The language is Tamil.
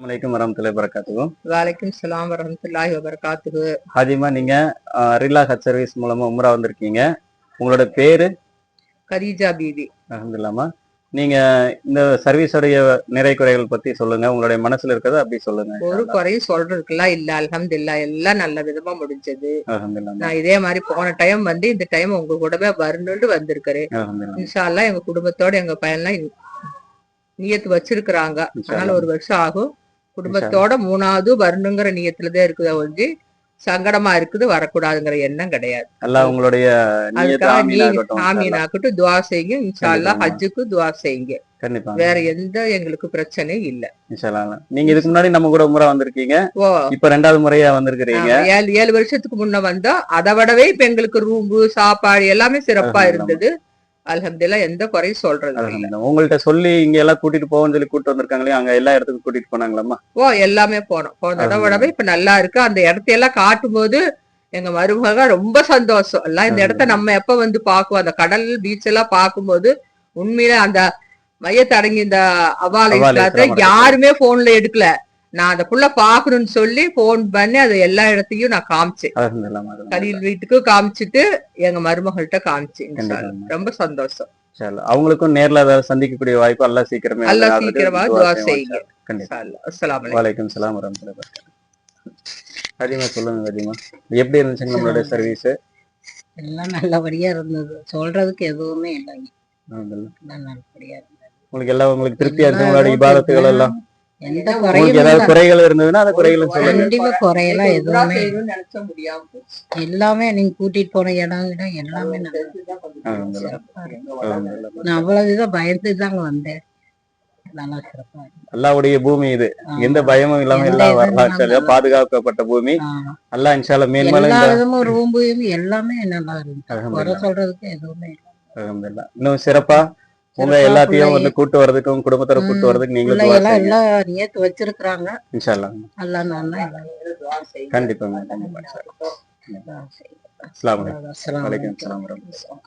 வலைக்கும் வரமத்துல்லாஹி வபரகாத்துஹு. வலைக்கும் ஸலாம் வரஹ்மத்துல்லாஹி வபரகாத்துஹு. ஹாஜிமா, நீங்க ரிலா ஹஜ் சர்வீஸ் மூலமா உம்ரா வந்திருக்கீங்க. உங்களோட பேரு? கதீஜா பீவி. அல்ஹம்துலில்லாஹ். நீங்க இந்த சர்வீஸோடைய நிறை குறைகள் பத்தி சொல்லுங்க. உங்களுடைய மனசுல இருக்கிறத அப்படி சொல்லுங்க. ஒரு குறையும் சொல்றதுக்குலாம் இல்ல, அல்ஹம்துலில்லாஹ். எல்லாம் நல்ல விதமா முடிஞ்சது. அல்ஹம்துலில்லாஹ். நான் இதே மாதிரி போன டைம் வந்து இந்த டைம் உங்க கூடவே வரணும்னு வந்திருக்கிறேன். அல்ஹம்துலில்லாஹ். இன்ஷா அல்லாஹ் எங்க குடும்பத்தோட எங்க பையன்லாம் நியத்து வச்சிருக்கிறாங்க. அதனால ஒரு வருஷம் ஆகும். குடும்பத்தோட 3வது வரணுங்கிற நியத்துலதான் இருக்குது. ஒழிஞ்சு சங்கடமா இருக்குது வரக்கூடாதுங்கிற எண்ணம் கிடையாது. அல்லாஹ் உங்களுடைய ஆமீனாக்கட்டும். துவா செய்யுங்க. இன்ஷா அல்லாஹ் ஹஜ்ஜுக்கு துவா செய்யுங்க. கண்டிப்பா. வேற எந்த எங்களுக்கு பிரச்சனையும் இல்ல. இன்ஷா அல்லாஹ். நீங்க இதுக்கு முன்னாடி நம்ம கூட உம்ரா வந்திருக்கீங்க. இப்ப 2வது முறையா வந்திருக்கிறீங்க. 7 வருஷத்துக்கு முன்ன வந்தோம். அதை விடவே இப்ப எங்களுக்கு ரூம்பு சாப்பாடு எல்லாமே சிறப்பா இருந்தது. அல்ஹம்துலில்லாஹ். எந்த குறையும் சொல்றது இல்ல. உங்கள்ட்ட சொல்லி இங்க எல்லாம் கூட்டிட்டு போவோம்னு சொல்லி கூட்டு வந்திருக்காங்களே, அங்க எல்லா இடத்துக்கும் கூட்டிட்டு போனாங்களாமா? எல்லாமே போனோம். போன தடவை இப்ப நல்லா இருக்கு. அந்த இடத்தையெல்லாம் காட்டும் போது எங்க மருமக ரொம்ப சந்தோஷம். எல்லாம் இந்த இடத்த நம்ம எப்ப வந்து பாக்குவோம், அந்த கடல் பீச் எல்லாம் பார்க்கும்போது உண்மையில அந்த மையத்தடங்கி இந்த அவாலயத்தை யாருமே போன்ல எடுக்கல. நான் அந்த புள்ள பாக்கணும்னு சொல்லி போன் பண்ணி அதை எல்லா இடத்தையும் நான் காமிச்சேன். கலீல் வீட்டுக்கு காமிச்சிட்டு எங்க மருமகள்கிட்ட காமிச்சேன். ரொம்ப சந்தோஷம். அவங்களுக்கும் நேர்ல சந்திக்கக்கூடிய வாய்ப்பு அல்லாஹ் சீக்கிரமே துஆ செய்யுங்க. அஸ்ஸலாமு அலைக்கும். வலைக்கும் ஸலாம் வரஹ்மத்துல்லாஹி வபரகாத்துஹு. ஹஜிமா, சொல்லுங்க ஹஜிமா, எப்படி இருந்துச்சு நம்மளோட சர்வீஸ்? எல்லாம் நல்லபடியா இருந்தது. சொல்றதுக்கு எதுவுமே இல்லைங்க. நல்லபடியா இருந்தது. உங்களுக்கு திருப்தியா இருக்கு? உங்களோட இபாதத்துகள் எல்லாம் எந்த ஏதாவது குறைகள் இருந்ததுன்னா அந்த குறைகளும் சொல்லுங்க. கண்டிப்பா குறையெல்லாம் எதுவுமே எல்லாமே நீங்க கூட்டிட்டு போன இடம் எல்லாமே நான் அவ்வளவுதான் பயந்துதாங்க வந்தேன். நல்லா சிறப்பா அல்லாஹ்வுடைய பூமி இது. எந்த பயமும் இல்லாம எல்லாம் வரலாற்றால பாதுகாக்கப்பட்ட பூமி. அல்லாஹ் இன்ஷா அல்லாஹ் மேன்மேலும் எல்லா விதமும் ரூம்பு எல்லாமே நல்லா இருக்கு. குறை சொல்றதுக்கு எதுவுமே இல்லை. அல்ஹம்துலில்லாஹ். இன்னும் சிறப்பா உங்க எல்லாத்தையும் வந்து கூட்டு வரதுக்கும் குடும்பத்தோட கூட்டு வரதுக்கு நீங்களும் எல்லாம் நியத்து வச்சிருக்காங்க. இன்ஷா அல்லாஹ். அல்லாஹ் நல்லா கண்டிப்பா. அஸ்ஸலாமு அலைக்கும். வலைக்கும் ஸலாம் வரஹ்மத்துல்லாஹி.